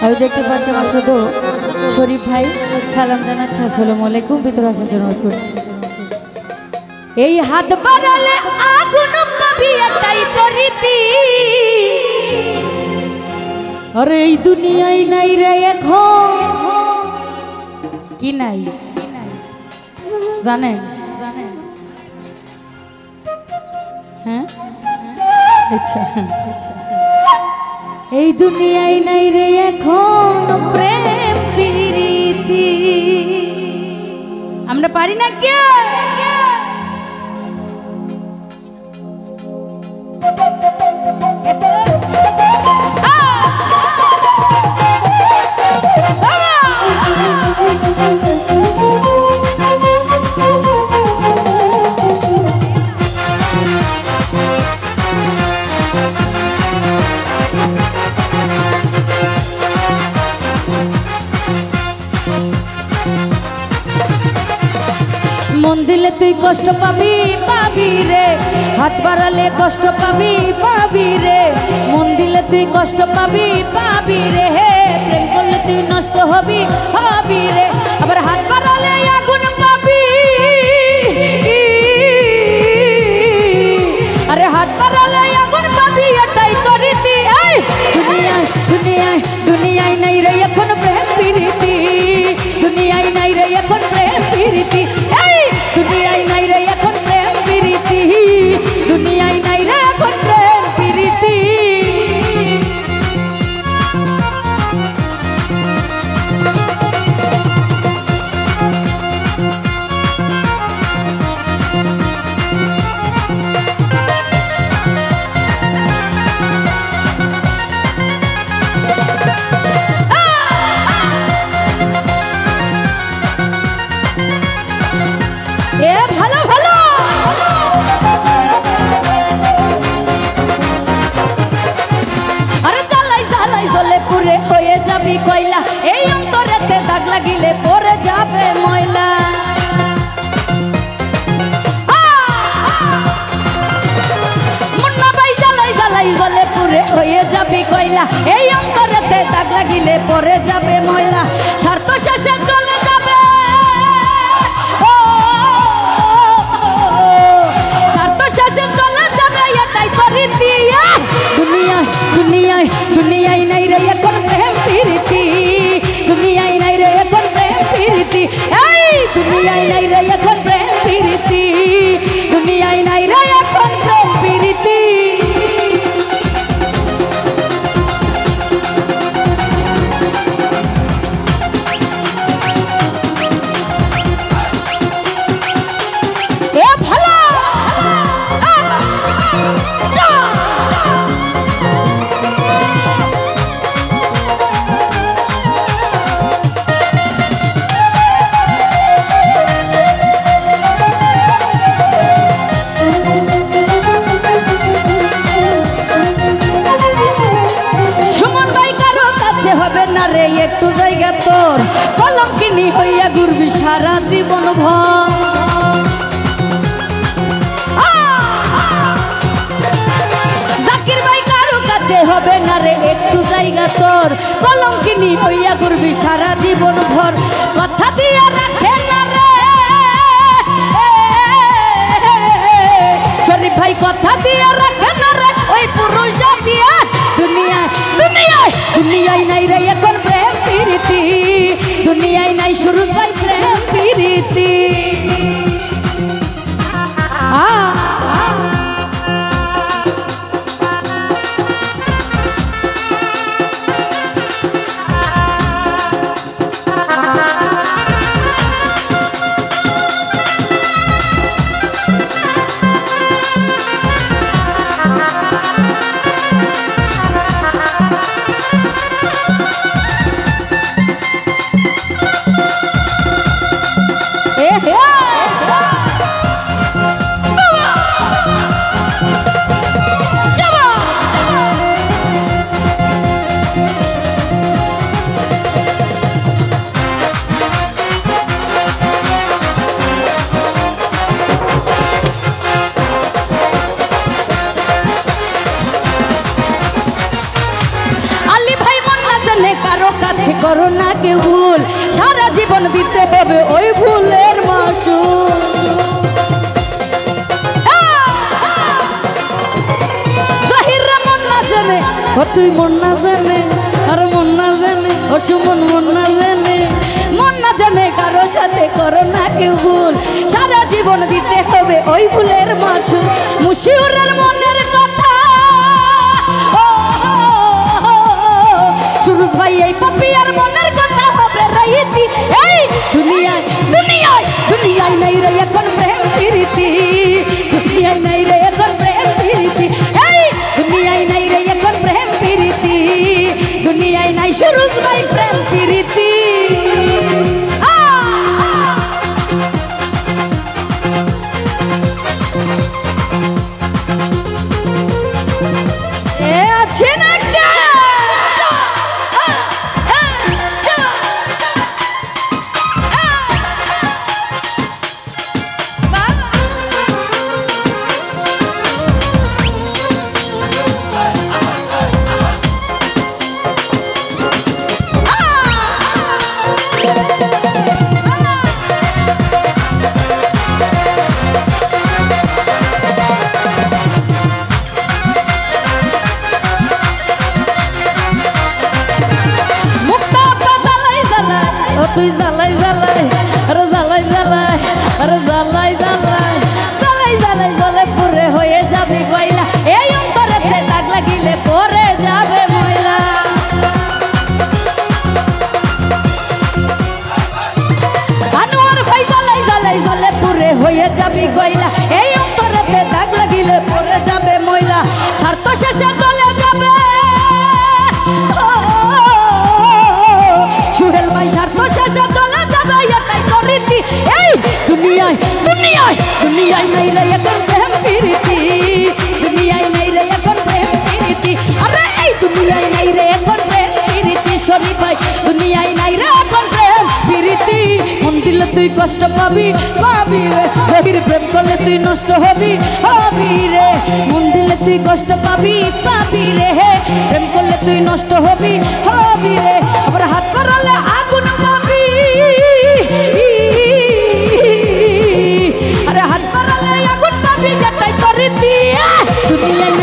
আমি দেখতে পাচ্ছি আমার শুধু শরীফ ভাই সালাম জানাচ্ছি, আসসালামু আলাইকুম, ভিতরে আসার জন্য অনুরোধ করছি। এই হাত বাড়ালে আগুন পাবি, এটাই তো রীতি। আরে এই দুনিয়ায় নাই রে এখন, কি নাই জানেন? হ্যাঁ আচ্ছা, এই দুনিয়ায় নাই রে এখন প্রেম প্রীতি। আমরা পারি না কে? মন দিলে তুই কষ্ট পাবি পাবি রে, হাত বাড়ালে কষ্ট পাবি পাবি রে। মন দিলে তুই কষ্ট পাবি পাবি রে, প্রেম করলে তুই নষ্ট হবি হবি রে। আবার হাত বাড়ালে আগুন পাবি, আরে হাত বাড়ালে আগুন পাবি, এটাই তো রীতি। এই দুনিয়ায় দুনিয়ায় দুনিয়ায় নাই রে এখন প্রেম প্রীতি, দুনিয়ায় নাই রে এখন প্রেম প্রীতি। এই দুনিয়ায় নাই রে এখন প্রেম প্রীতি, দুনিয়ায় নাই রে এখন প্রেম প্রীতি। ভালো ভালো আরে জ্বালাই জ্বালাই জ্বলে পুরে হয়ে যাবি কয়লা, এই অন্তরেতে দাগ লাগিলে পরে যাবে ময়লা। মুন্না ভাই জ্বালাই জ্বালাই জ্বলে পুরে হয়ে যাবি কয়লা, এই অন্তরেতে দাগ লাগিলে পরে যাবে ময়লা। স্বার্থ শেষে চলে যাবে, দুনিয়ায় দুনিয়ায় দুনিয়ায় নাই রে এখন প্রেম প্রীতি, দুনিয়ায় নাই রে এখন প্রেম প্রীতি। এই দুনিয়ায় নাই রে এখন প্রেম প্রীতি, দুনিয়ায় নাই রে এখন প্রেম প্রীতি। হবে না রে একটু জায়গা তোর, কলঙ্কিনী হইয়া ঘুরবি সারা জীবন ভর। জাকির ভাই কারো কাছে হবে না রে একটু জায়গা তোর, কলঙ্কিনী হইয়া ঘুরবি সারা জীবন ভর। কথা দিয়া রাখে না রে শরীফ ভাই, কথা দিয়া রাখে না রে ওই পুরুষ জাতিয়া। দুনিয়ায় দুনিয়ায় দুনিয়ায় নাই রে এখন প্রেম প্রীতি, দুনিয়ায় নাই শুরু ভাই প্রেম প্রীতি। করো না কেউ ভুল, সারা জীবন দিতে হবে ওই ভুলের মাসুল। মন না জানে ও তুই মন না জানে, আর মন না জানে ও সুমন মন না জানে, মন না জানে কারো সাথে করো না কেউ ভুল, সারা জীবন দিতে হবে ওই ভুলের মাসুল। মুশিউরের মনের কথা সুরুজ ভাই এই পাপিয়ার মনের কথা হবে রাইতি। এই দুনিয়ায় দুনিয়ায় দুনিয়ায় নাই রে এখন প্রেম প্রীতি, দুনিয়ায় নাই রে এখন প্রেম প্রীতি, এই দুনিয়ায় নাই রে এখন প্রেম প্রীতি, দুনিয়ায় নাই সুরুজ ভাই প্রেম প্রীতি। এ আছে না তুই জ্বালাই জ্বালাই আরে জ্বালাই জ্বালাই আরে জ্বালাই জ্বালাই জ্বালাই জ্বালাই জ্বলে পুরে হয়ে যাবে কয়লা, এই অন্তরেতে দাগ লাগিলে পরে যাবে ময়লা। আনোয়ার ভাই জ্বালাই জ্বালাই জ্বলে পুরে হয়ে যাবে কয়লা, এই অন্তরেতে দাগ লাগিলে পরে যাবে ময়লা, স্বার্থ শেষে চলে যাবে সুহেল ভাই, স্বার্থ শেষে চলে যাবে এটাই তো রীতি। এই দুনিয়ায় দুনিয়ায় দুনিয়ায় নাই রে এখন প্রেম প্রীতি, দুনিয়ায় নাই রে এখন প্রেম প্রীতি, আরে এই দুনিয়ায় নাই রে এখন প্রেম প্রীতি শরীফ ভাই, দুনিয়ায় নাই রে এখন প্রেম প্রীতি। মন দিলে তুই কষ্ট পাবি পাবি রে, গভীর প্রেম করলে তুই নষ্ট হবি হবি রে, মন দিলে তুই কষ্ট পাবি পাবি রে, প্রেম করলে তুই নষ্ট হবি হবি রে, আবার হাত করালে আগুন পাবি, আরে হাত করালে আগুন পাবি যেটাই তো রীতি। দুনিয়ায়